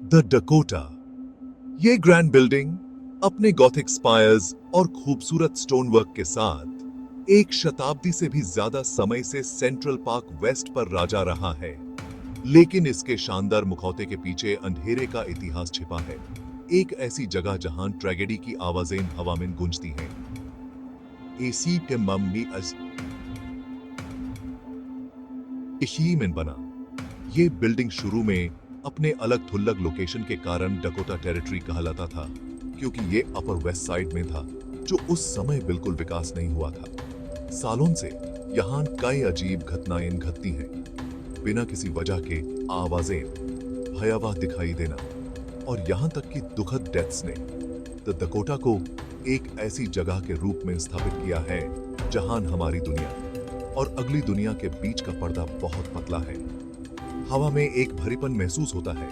The Dakota. ये grand building अपने Gothic spires और खूबसूरत स्टोन वर्क के साथ एक शताब्दी से भी ज्यादा समय से सेंट्रल पार्क वेस्ट पर राजा रहा है। लेकिन इसके शानदार मुखौटे के पीछे अंधेरे का इतिहास छिपा है। एक ऐसी जगह जहां ट्रेजेडी की आवाजें हवा में गूंजती हैं। एसी के मम्मी इसी में बना ये बिल्डिंग शुरू में अपने अलग थुल्लग लोकेशन के कारण डकोटा टेरिटरी कहलाता था, क्योंकि ये अपर वेस्ट साइड में था, जो उस समय बिल्कुल विकास नहीं हुआ था। सालों से यहाँ कई अजीब घटनाएं घटती हैं, बिना किसी वजह के आवाजें भयावह दिखाई देना, और यहाँ तक कि दुखद डेथ्स ने द डकोटा को एक ऐसी जगह के रूप में स्थापित किया है जहां हमारी दुनिया और अगली दुनिया के बीच का पर्दा बहुत पतला है। हवा में एक भरीपन महसूस होता है।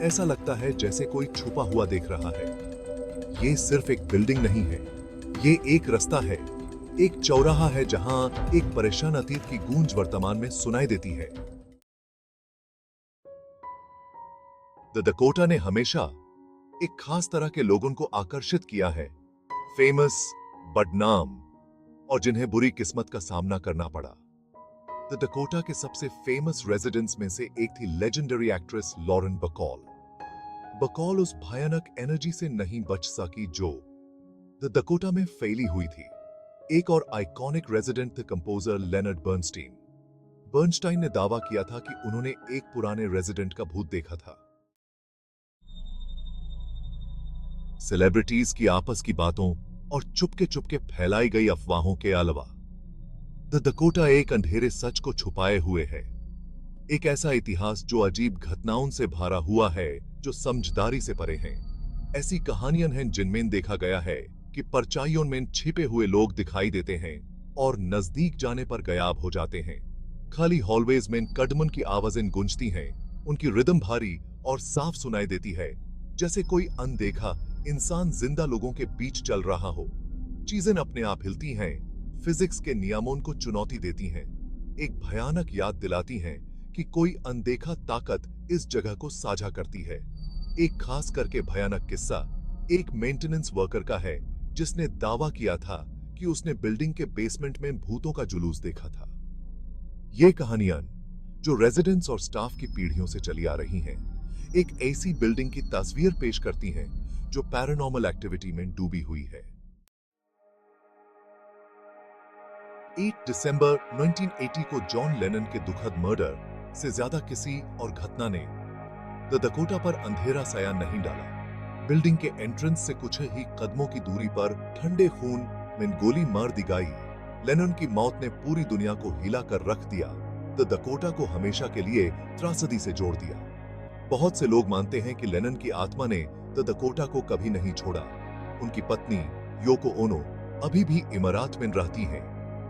ऐसा लगता है जैसे कोई छुपा हुआ देख रहा है। ये सिर्फ एक बिल्डिंग नहीं है, ये एक रास्ता है, एक चौराहा है जहां एक परेशान अतीत की गूंज वर्तमान में सुनाई देती है। द डकोटा ने हमेशा एक खास तरह के लोगों को आकर्षित किया है, फेमस, बदनाम और जिन्हें बुरी किस्मत का सामना करना पड़ा। द डकोटा के सबसे फेमस रेजिडेंट्स में से एक थी लेजेंडरी एक्ट्रेस लॉरेन बकॉल। बकॉल उस भयानक एनर्जी से नहीं बच सकी जो द डकोटा में फैली हुई थी। एक और आइकॉनिक रेजिडेंट थे कंपोजर लेनर्ड बर्नस्टाइन। बर्नस्टाइन ने दावा किया था कि उन्होंने एक पुराने रेजिडेंट का भूत देखा था। सेलिब्रिटीज की आपस की बातों और चुपके चुपके फैलाई गई अफवाहों के अलावा द डकोटा एक अंधेरे सच को छुपाए हुए है। एक ऐसा इतिहास जो अजीब घटनाओं से भरा हुआ है, जो समझदारी से परे हैं। ऐसी कहानियां हैं जिनमें देखा गया है कि परछाइयों में छिपे हुए लोग दिखाई देते हैं और नजदीक जाने पर गायब हो जाते हैं। खाली हॉलवेज में कदमों की आवाजें गूंजती हैं, उनकी रिदम भारी और साफ सुनाई देती है, जैसे कोई अनदेखा इंसान जिंदा लोगों के बीच चल रहा हो। चीजें अपने आप हिलती हैं, फिजिक्स के नियमों को चुनौती देती हैं, एक भयानक याद दिलाती हैं कि कोई अनदेखा ताकत इस जगह को साझा करती है। एक खास करके भयानक किस्सा एक मेंटेनेंस वर्कर का है, जिसने दावा किया था कि उसने बिल्डिंग के बेसमेंट में भूतों का जुलूस देखा था। ये कहानियां, जो रेजिडेंट्स और स्टाफ की पीढ़ियों से चली आ रही हैं, एक ऐसी बिल्डिंग की तस्वीर पेश करती हैं जो पैरानॉर्मल एक्टिविटी में डूबी हुई है। 8 दिसंबर 1980 को जॉन लेनन के दुखद मर्डर से ज्यादा किसी और घटना ने द डकोटा पर अंधेरा साया नहीं डाला। बिल्डिंग के एंट्रेंस से कुछ ही कदमों की दूरी पर ठंडे खून में गोली मार दी गई लेनन की मौत ने पूरी दुनिया को हिला कर रख दिया, द डकोटा को हमेशा के लिए त्रासदी से जोड़ दिया। बहुत से लोग मानते हैं कि लेनन की आत्मा ने द डकोटा को कभी नहीं छोड़ा। उनकी पत्नी योको ओनो अभी भी इमारत में रहती हैं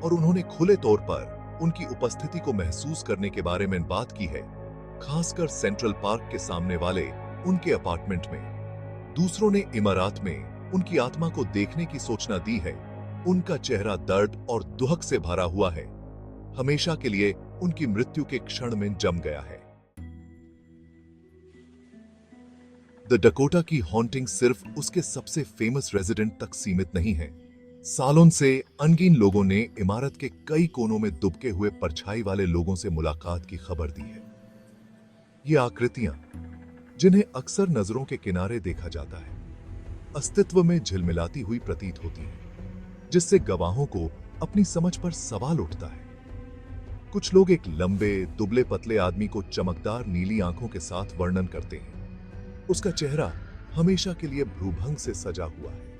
और उन्होंने खुले तौर पर उनकी उपस्थिति को महसूस करने के बारे में बात की है, खासकर सेंट्रल पार्क के सामने वाले उनके अपार्टमेंट में। दूसरों ने इमारत में उनकी आत्मा को देखने की सूचना दी है। उनका चेहरा दर्द और दुख से भरा हुआ है, हमेशा के लिए उनकी मृत्यु के क्षण में जम गया है। द डकोटा की हॉन्टिंग सिर्फ उसके सबसे फेमस रेजिडेंट तक सीमित नहीं है। सालों से अनगिन लोगों ने इमारत के कई कोनों में दुबके हुए परछाई वाले लोगों से मुलाकात की खबर दी है। ये आकृतियां, जिन्हें अक्सर नजरों के किनारे देखा जाता है, अस्तित्व में झिलमिलाती हुई प्रतीत होती हैं, जिससे गवाहों को अपनी समझ पर सवाल उठता है। कुछ लोग एक लंबे दुबले पतले आदमी को चमकदार नीली आंखों के साथ वर्णन करते हैं। उसका चेहरा हमेशा के लिए भ्रूभंग से सजा हुआ है।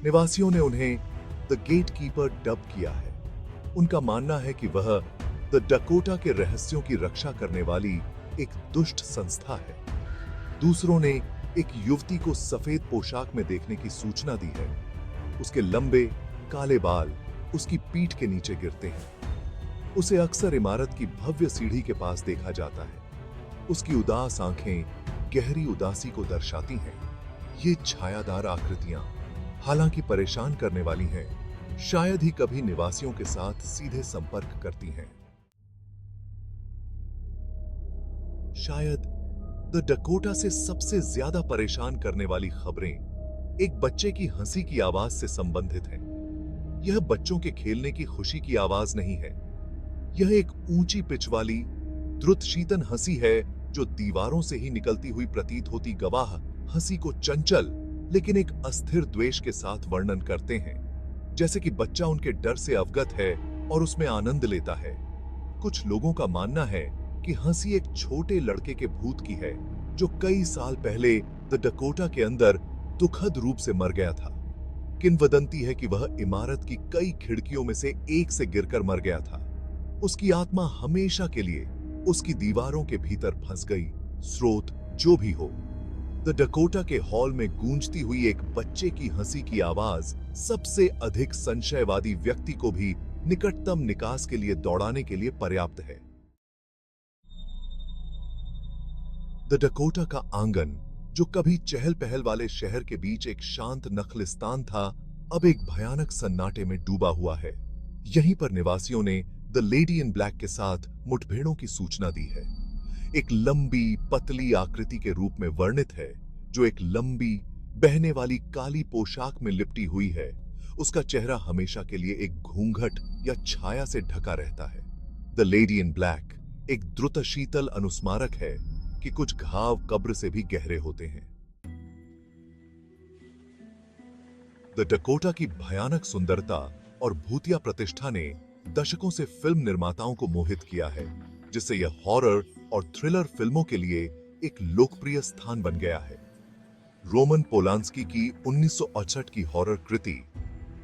निवासियों ने उन्हें द गेट कीपर डब किया है। उनका मानना है कि वह द डकोटा के रहस्यों की रक्षा करने वाली एक दुष्ट संस्था है। दूसरों ने एक युवती को सफेद पोशाक में देखने की सूचना दी है। उसके लंबे काले बाल उसकी पीठ के नीचे गिरते हैं। उसे अक्सर इमारत की भव्य सीढ़ी के पास देखा जाता है। उसकी उदास आंखें गहरी उदासी को दर्शाती हैं। ये छायादार आकृतियां, हालांकि परेशान करने वाली हैं, शायद ही कभी निवासियों के साथ सीधे संपर्क करती हैं। शायद द द डकोटा से सबसे ज्यादा परेशान करने वाली खबरें एक बच्चे की हंसी की आवाज से संबंधित हैं। यह बच्चों के खेलने की खुशी की आवाज नहीं है। यह एक ऊंची पिच वाली द्रुतशीतन हंसी है जो दीवारों से ही निकलती हुई प्रतीत होती गवाह हंसी को चंचल लेकिन एक अस्थिर द्वेष के साथ वर्णन करते हैं, जैसे कि बच्चा उनके डर से अवगत है और उसमें आनंद लेता है। कुछ लोगों का मानना है कि हंसी एक छोटे लड़के के भूत की है जो कई साल पहले द डकोटा के अंदर दुखद रूप से मर गया था। किंवदंती है कि वह इमारत की कई खिड़कियों में से एक से गिरकर मर गया था। उसकी आत्मा हमेशा के लिए उसकी दीवारों के भीतर फंस गई। स्रोत जो भी हो, द डकोटा के हॉल में गूंजती हुई एक बच्चे की हंसी की आवाज सबसे अधिक संशयवादी व्यक्ति को भी निकटतम निकास के लिए दौड़ाने के लिए पर्याप्त है। द डकोटा का आंगन, जो कभी चहल पहल वाले शहर के बीच एक शांत नखलिस्तान था, अब एक भयानक सन्नाटे में डूबा हुआ है। यहीं पर निवासियों ने द लेडी इन ब्लैक के साथ मुठभेड़ों की सूचना दी है। एक लंबी पतली आकृति के रूप में वर्णित है जो एक लंबी बहने वाली काली पोशाक में लिपटी हुई है। उसका चेहरा हमेशा के लिए एक घूंघट या छाया से ढका रहता है। द लेडी इन ब्लैक एक द्रुत शीतल अनुस्मारक है कि कुछ घाव कब्र से भी गहरे होते हैं। द डकोटा की भयानक सुंदरता और भूतिया प्रतिष्ठा ने दशकों से फिल्म निर्माताओं को मोहित किया है, जिससे यह हॉरर और थ्रिलर फिल्मों के लिए एक लोकप्रिय स्थान बन गया है। रोमन पोलांस्की की 1968 की हॉरर कृति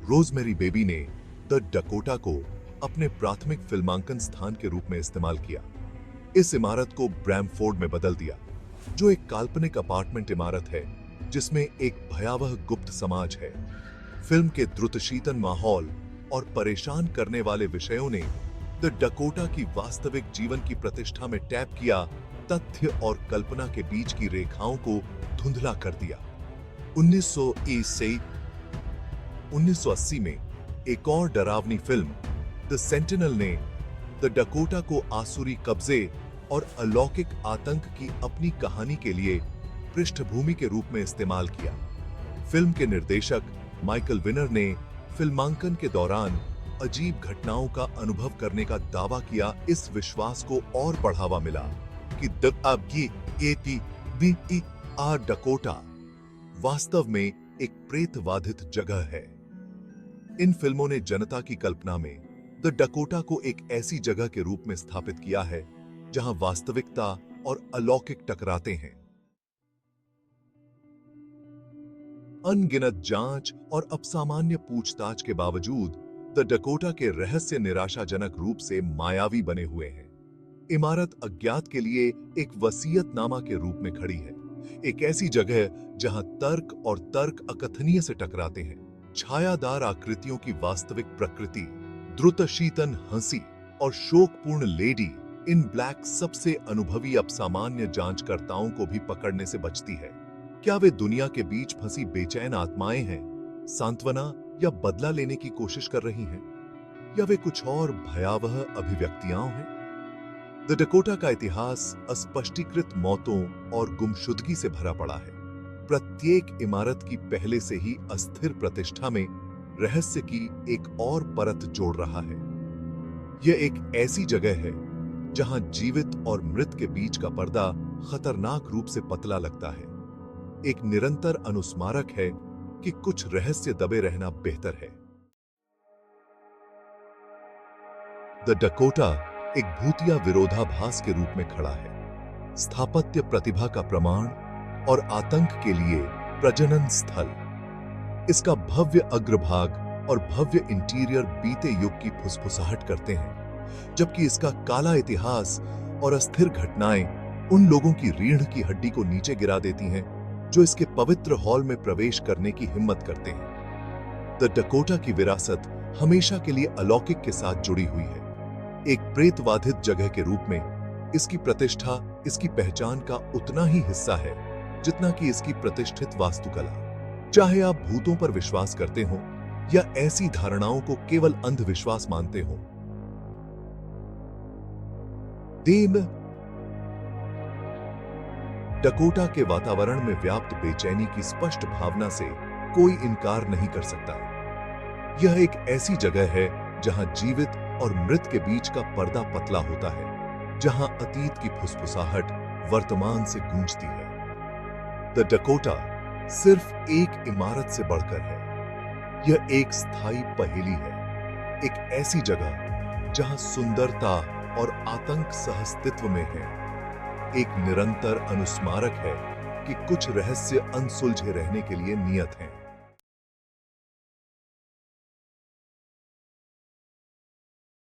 रोजमेरी बेबी ने द डकोटा को अपने प्राथमिक फिल्मांकन स्थान के रूप में इस्तेमाल किया। इस इमारत को ब्रैमफोर्ड में बदल दिया, जो एक काल्पनिक अपार्टमेंट इमारत है जिसमें एक भयावह गुप्त समाज है। फिल्म के द्रुतशीतन माहौल और परेशान करने वाले विषयों ने द डकोटा की वास्तविक जीवन की प्रतिष्ठा में टैप किया, तथ्य और कल्पना के बीच की रेखाओं को धुंधला कर दिया। 1980 में एक और डरावनी फिल्म द सेंटिनल ने द डकोटा को आसुरी कब्जे और अलौकिक आतंक की अपनी कहानी के लिए पृष्ठभूमि के रूप में इस्तेमाल किया। फिल्म के निर्देशक माइकल विनर ने फिल्मांकन के दौरान अजीब घटनाओं का अनुभव करने का दावा किया। इस विश्वास को और बढ़ावा मिला कि डकोटा वास्तव में एक प्रेतवाधित जगह है। इन फिल्मों ने जनता की कल्पना में द डकोटा को एक ऐसी जगह के रूप में स्थापित किया है जहां वास्तविकता और अलौकिक टकराते हैं। अनगिनत जांच और अपसामान्य पूछताछ के बावजूद द डकोटा के रहस्य निराशाजनक रूप से मायावी बने हुए हैं। इमारत अज्ञात के लिए एक वसीयतनामा के रूप में खड़ी है, एक ऐसी जगह जहां तर्क और तर्क अकथनीय से टकराते हैं। छायादार आकृतियों की वास्तविक प्रकृति, द्रुत शीतन हंसी और शोकपूर्ण लेडी इन ब्लैक सबसे अनुभवी अपसामान्य जांचकर्ताओं को भी पकड़ने से बचती है। क्या वे दुनिया के बीच फंसी बेचैन आत्माएं हैं, सांत्वना या बदला लेने की कोशिश कर रही हैं, या वे कुछ और भयावह अभिव्यक्तियां हैं? द डकोटा का इतिहास अस्पष्टीकृत मौतों और गुमशुदगी से भरा पड़ा है। प्रत्येक इमारत की पहले से ही अस्थिर प्रतिष्ठा में रहस्य की एक और परत जोड़ रहा है। यह एक ऐसी जगह है जहां जीवित और मृत के बीच का पर्दा खतरनाक रूप से पतला लगता है। एक निरंतर अनुस्मारक है कि कुछ रहस्य दबे रहना बेहतर है। द डकोटा एक भूतिया विरोधाभास के रूप में खड़ा है, स्थापत्य प्रतिभा का प्रमाण और आतंक के लिए प्रजनन स्थल। इसका भव्य अग्रभाग और भव्य इंटीरियर बीते युग की फुसफुसाहट करते हैं, जबकि इसका काला इतिहास और अस्थिर घटनाएं उन लोगों की रीढ़ की हड्डी को नीचे गिरा देती हैं जो इसके पवित्र हॉल में प्रवेश करने की हिम्मत करते हैं। द डकोटा की विरासत हमेशा के लिए अलौकिक के साथ जुड़ी हुई है। एक प्रेतवाधित जगह के रूप में इसकी प्रतिष्ठा इसकी पहचान का उतना ही हिस्सा है जितना कि इसकी प्रतिष्ठित वास्तुकला। चाहे आप भूतों पर विश्वास करते हो या ऐसी धारणाओं को केवल अंधविश्वास मानते हो, डकोटा के वातावरण में व्याप्त बेचैनी की स्पष्ट भावना से कोई इनकार नहीं कर सकता। यह एक ऐसी जगह है जहां जीवित और मृत के बीच का पर्दा पतला होता है, जहां अतीत की फुसफुसाहट वर्तमान से गूंजती है। द डकोटा सिर्फ एक इमारत से बढ़कर है। यह एक स्थायी पहेली है, एक ऐसी जगह जहां सुंदरता और आतंक सहअस्तित्व में है, एक निरंतर अनुस्मारक है कि कुछ रहस्य अनसुलझे रहने के लिए नियत हैं।